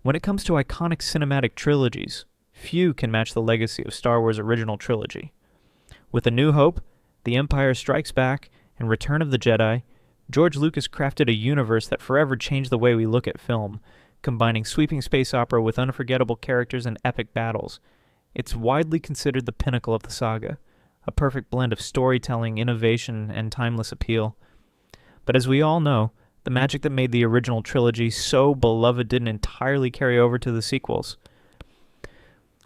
When it comes to iconic cinematic trilogies, few can match the legacy of Star Wars' original trilogy. With A New Hope, The Empire Strikes Back, and Return of the Jedi, George Lucas crafted a universe that forever changed the way we look at film, combining sweeping space opera with unforgettable characters and epic battles. It's widely considered the pinnacle of the saga, a perfect blend of storytelling, innovation, and timeless appeal. But as we all know, the magic that made the original trilogy so beloved didn't entirely carry over to the sequels.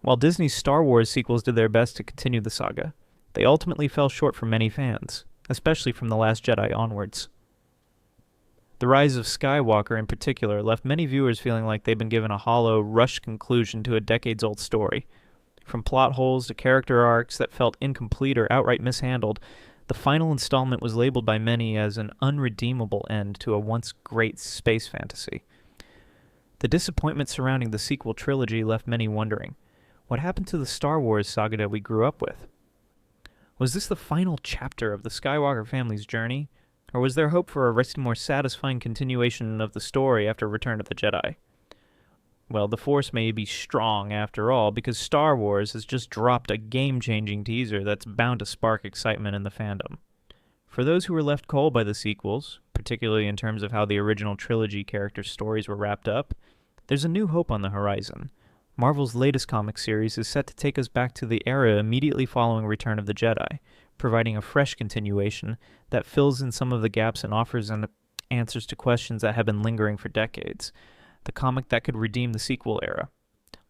While Disney's Star Wars sequels did their best to continue the saga, they ultimately fell short for many fans, especially from The Last Jedi onwards. The Rise of Skywalker in particular left many viewers feeling like they'd been given a hollow, rushed conclusion to a decades-old story. From plot holes to character arcs that felt incomplete or outright mishandled, the final installment was labeled by many as an unredeemable end to a once great space fantasy. The disappointment surrounding the sequel trilogy left many wondering, what happened to the Star Wars saga that we grew up with? Was this the final chapter of the Skywalker family's journey, or was there hope for a more satisfying continuation of the story after Return of the Jedi? Well, the Force may be strong after all, because Star Wars has just dropped a game-changing teaser that's bound to spark excitement in the fandom. For those who were left cold by the sequels, particularly in terms of how the original trilogy character stories were wrapped up, there's a new hope on the horizon. Marvel's latest comic series is set to take us back to the era immediately following Return of the Jedi, providing a fresh continuation that fills in some of the gaps and offers answers to questions that have been lingering for decades. The comic that could redeem the sequel era.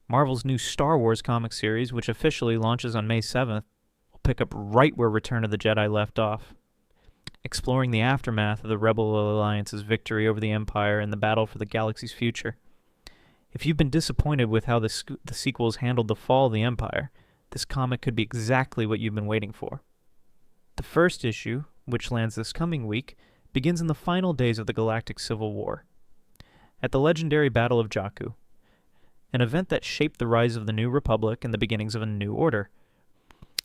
Marvel's new Star Wars comic series, which officially launches on May 7th, will pick up right where Return of the Jedi left off, exploring the aftermath of the Rebel Alliance's victory over the Empire and the battle for the galaxy's future. If you've been disappointed with how the sequels handled the fall of the Empire, this comic could be exactly what you've been waiting for. The first issue, which lands this coming week, begins in the final days of the Galactic Civil War. At the legendary Battle of Jakku, an event that shaped the rise of the New Republic and the beginnings of a new order.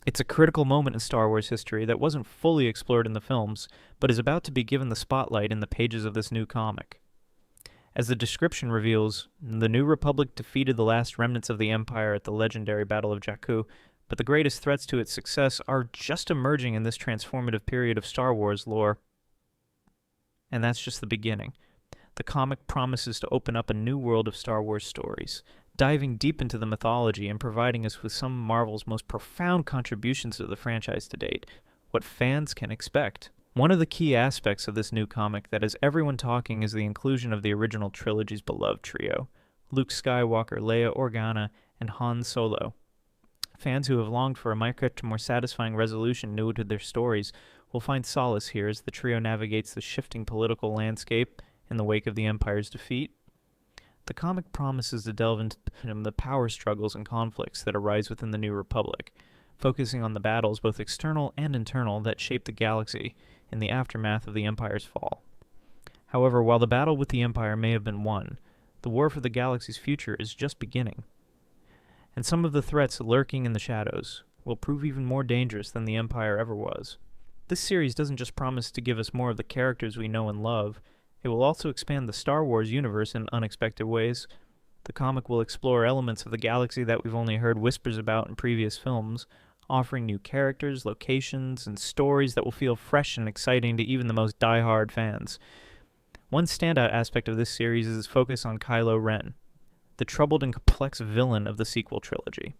It's a critical moment in Star Wars history that wasn't fully explored in the films, but is about to be given the spotlight in the pages of this new comic. As the description reveals, the New Republic defeated the last remnants of the Empire at the legendary Battle of Jakku, but the greatest threats to its success are just emerging in this transformative period of Star Wars lore. And that's just the beginning. The comic promises to open up a new world of Star Wars stories, diving deep into the mythology and providing us with some of Marvel's most profound contributions to the franchise to date, what fans can expect. One of the key aspects of this new comic that has everyone talking is the inclusion of the original trilogy's beloved trio, Luke Skywalker, Leia Organa, and Han Solo. Fans who have longed for a more satisfying resolution new to their stories will find solace here as the trio navigates the shifting political landscape in the wake of the Empire's defeat. The comic promises to delve into the power struggles and conflicts that arise within the New Republic, focusing on the battles both external and internal that shape the galaxy in the aftermath of the Empire's fall. However, while the battle with the Empire may have been won, the war for the galaxy's future is just beginning. And some of the threats lurking in the shadows will prove even more dangerous than the Empire ever was. This series doesn't just promise to give us more of the characters we know and love, it will also expand the Star Wars universe in unexpected ways. The comic will explore elements of the galaxy that we've only heard whispers about in previous films, offering new characters, locations, and stories that will feel fresh and exciting to even the most die-hard fans. One standout aspect of this series is its focus on Kylo Ren, the troubled and complex villain of the sequel trilogy.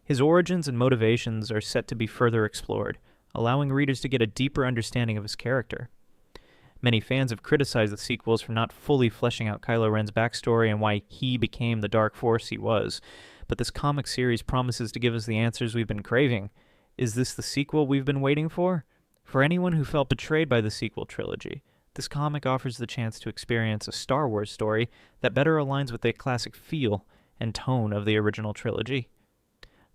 His origins and motivations are set to be further explored, allowing readers to get a deeper understanding of his character. Many fans have criticized the sequels for not fully fleshing out Kylo Ren's backstory and why he became the Dark Force he was, but this comic series promises to give us the answers we've been craving. Is this the sequel we've been waiting for? For anyone who felt betrayed by the sequel trilogy, this comic offers the chance to experience a Star Wars story that better aligns with the classic feel and tone of the original trilogy.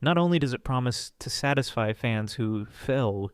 Not only does it promise to satisfy fans who fell